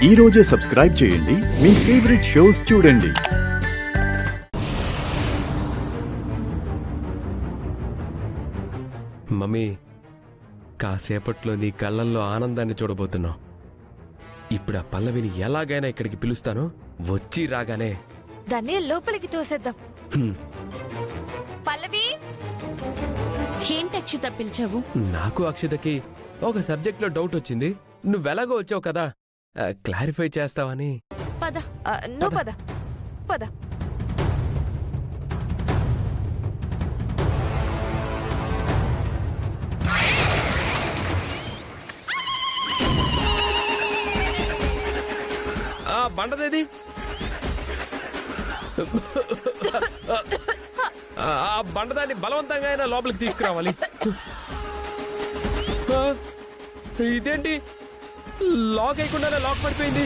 ఈ రోజే సబ్స్క్రైబ్ చేయండి మీ ఫేవరెట్ షోస్ చూడండి. మమ్మీ, కాసేపట్లో నీ కళ్ళల్లో ఆనందాన్ని చూడబోతున్నావు. ఇప్పుడు ఆ పల్లవిని ఎలాగైనా ఇక్కడికి పిలుస్తాను. వచ్చి రాగానే దాన్ని లోపలికి తోసేద్దాం. పల్లవి, ఏంటి అక్షిత పిలిచావు? నాకు అక్షితకి ఒక సబ్జెక్ట్లో డౌట్ వచ్చింది. నువ్వెలాగో వచ్చావు కదా, క్లారిఫై చేస్తావని. పద. నువ్వు పద పద. బండదేది? ఆ బండదాన్ని బలవంతంగా అయినా లోపలికి తీసుకురావాలి. ఇదేంటి లాక్ అయ్యకుండానే లాక్ పడిపోయింది?